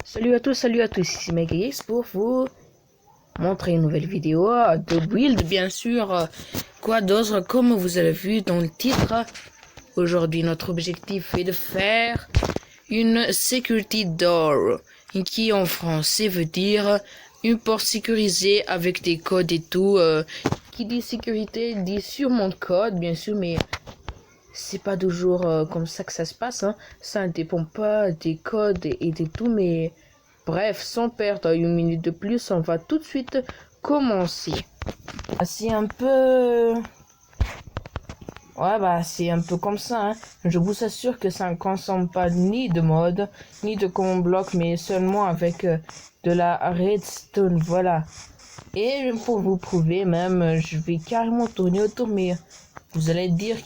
Salut à tous, ici Megax pour vous montrer une nouvelle vidéo de build, bien sûr. Quoi d'autre, comme vous avez vu dans le titre, aujourd'hui notre objectif est de faire une security door, qui en français veut dire une porte sécurisée avec des codes et tout. Qui dit sécurité dit sûrement code, bien sûr, mais c'est pas toujours comme ça que ça se passe, hein. Ça ne dépend pas des codes et de tout, mais bref, sans perdre une minute de plus, on va tout de suite commencer. C'est un peu... c'est un peu comme ça, hein. Je vous assure que ça ne consomme pas ni de mode, ni de command block, mais seulement avec de la redstone, voilà. Et pour vous prouver même, je vais carrément tourner autour, mais vous allez dire,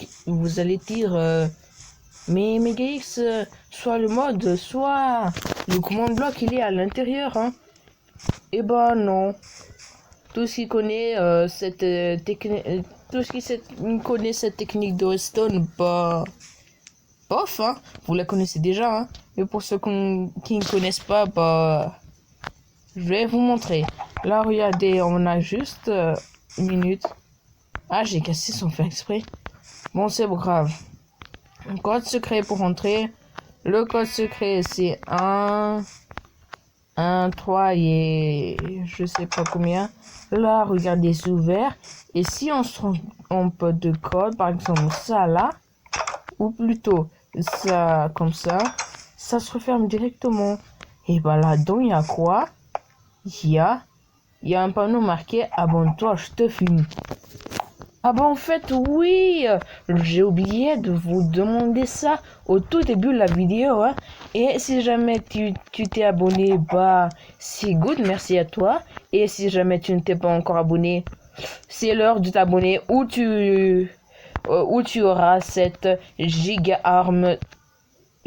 mais Megax, soit le mode, soit le command block, il est à l'intérieur, hein. Eh ben non. Tout ce qui connaît cette technique, tout ce qui connaît cette technique de redstone, bah, bof, hein. Vous la connaissez déjà, hein. Mais pour ceux qui ne connaissent pas, bah, je vais vous montrer. Là, regardez, on a juste une minute. Ah, j'ai cassé sans faire exprès. Bon, c'est grave. Code secret pour entrer. Le code secret, c'est 1, 3 et je sais pas combien. Là, regardez, c'est ouvert. Et si on se trompe de code, par exemple ça là, ou plutôt ça comme ça se referme directement. Et bah là-dedans, il y a quoi? Il y a un panneau marqué abonne-toi, je te fume. Ah bah en fait oui, j'ai oublié de vous demander ça au tout début de la vidéo, hein. Et si jamais tu t'es abonné, bah c'est good, merci à toi. Et si jamais tu ne t'es pas encore abonné, c'est l'heure de t'abonner où tu auras cette giga arme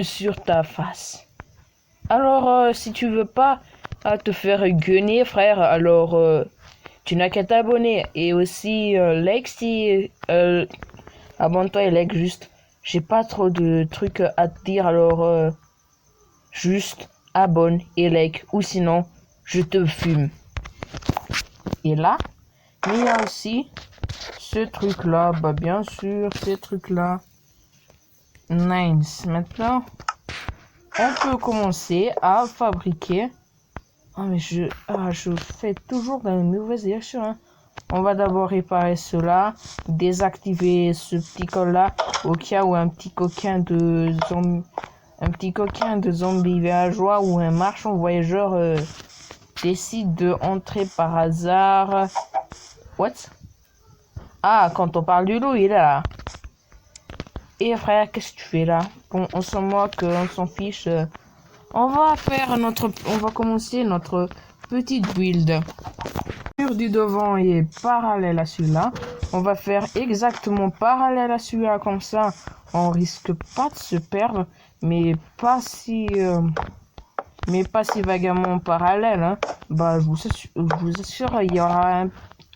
sur ta face. Alors si tu veux pas te faire gunner frère, alors tu n'as qu'à t'abonner. Et aussi, like si... abonne-toi et like juste. J'ai pas trop de trucs à te dire, alors... juste abonne et like. Ou sinon, je te fume. Et là, il y a aussi ce truc-là. Bah bien sûr, ces trucs-là. Nice. Maintenant, on peut commencer à fabriquer... Ah mais je fais toujours dans une mauvaise direction, hein. On va d'abord réparer cela, désactiver ce petit col là au cas où un petit coquin de zombie villageois ou un marchand voyageur décide de entrer par hasard. What? Ah, quand on parle du loup, il est là. Et frère, qu'est-ce que tu fais là? Bon, on s'en moque, on s'en fiche. On va commencer notre petite build. Le mur du devant est parallèle à celui-là. On va faire exactement parallèle à celui-là, comme ça on risque pas de se perdre, mais pas si vaguement parallèle, hein. Bah je vous assure, il y aura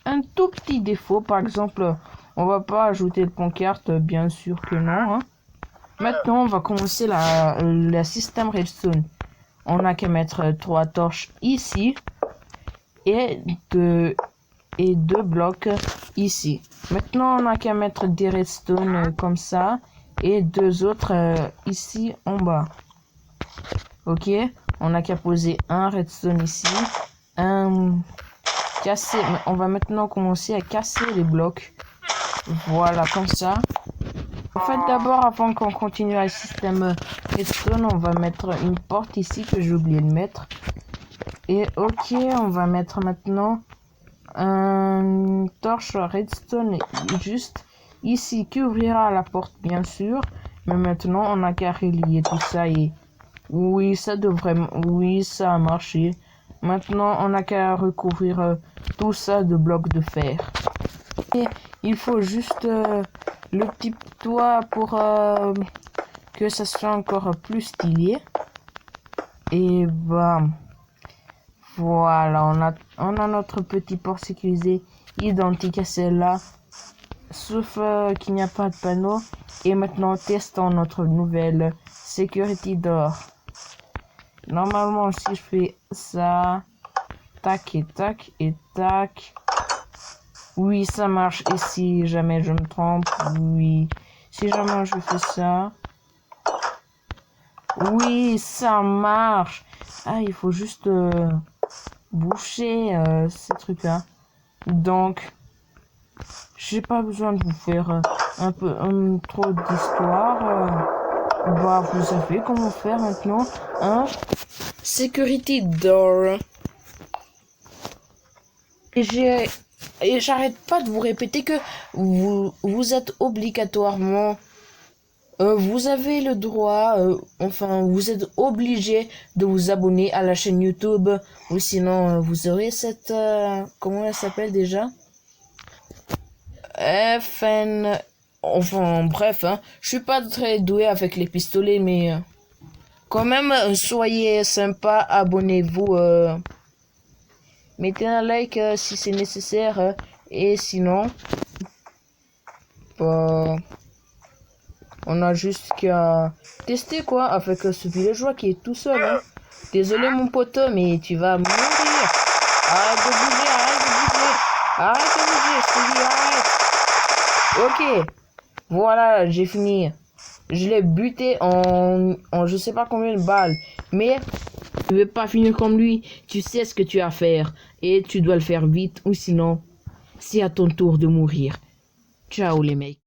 un tout petit défaut. Par exemple, on va pas ajouter de pancarte, bien sûr que non, hein. Maintenant on va commencer la système redstone. On a qu'à mettre 3 torches ici et deux blocs ici. Maintenant, on a qu'à mettre des redstone comme ça et 2 autres ici en bas. Ok, on a qu'à poser un redstone ici, casser. On va maintenant commencer à casser les blocs. Voilà, comme ça. En fait, d'abord, avant qu'on continue le système redstone, on va mettre une porte ici que j'ai oublié de mettre. Et ok, on va mettre maintenant un torche redstone juste ici qui ouvrira la porte, bien sûr. Mais maintenant, on a qu'à relier tout ça et oui, ça a marché. Maintenant, on a qu'à recouvrir tout ça de blocs de fer. Et il faut juste le petit toit pour que ça soit encore plus stylé. Et bam. Voilà, on a notre petit port sécurisé identique à celle-là, sauf qu'il n'y a pas de panneau. Et maintenant, testons notre nouvelle security door. Normalement, si je fais ça, tac et tac et tac. Oui, ça marche. Et si jamais je me trompe, oui. Si jamais je fais ça. Oui, ça marche. Ah, il faut juste boucher ces trucs-là. Donc, j'ai pas besoin de vous faire un peu trop d'histoire. Bah, vous savez comment faire maintenant, hein? Security door. Et j'arrête pas de vous répéter que vous êtes obligatoirement vous avez le droit, enfin, vous êtes obligé de vous abonner à la chaîne YouTube, ou sinon vous aurez cette, comment elle s'appelle déjà? FN, enfin, bref, hein, je suis pas très doué avec les pistolets, mais quand même, soyez sympa, abonnez-vous, mettez un like si c'est nécessaire, et sinon, bah, on a juste qu'à tester quoi avec ce villageois qui est tout seul. Hein. Désolé mon poteau, mais tu vas mourir. Arrête de bouger, arrête de bouger. Arrête de bouger, je te dis arrête. Ok, voilà, j'ai fini. Je l'ai buté en je sais pas combien de balles. Mais tu veux pas finir comme lui. Tu sais ce que tu as à faire. Et tu dois le faire vite ou sinon, c'est à ton tour de mourir. Ciao les mecs.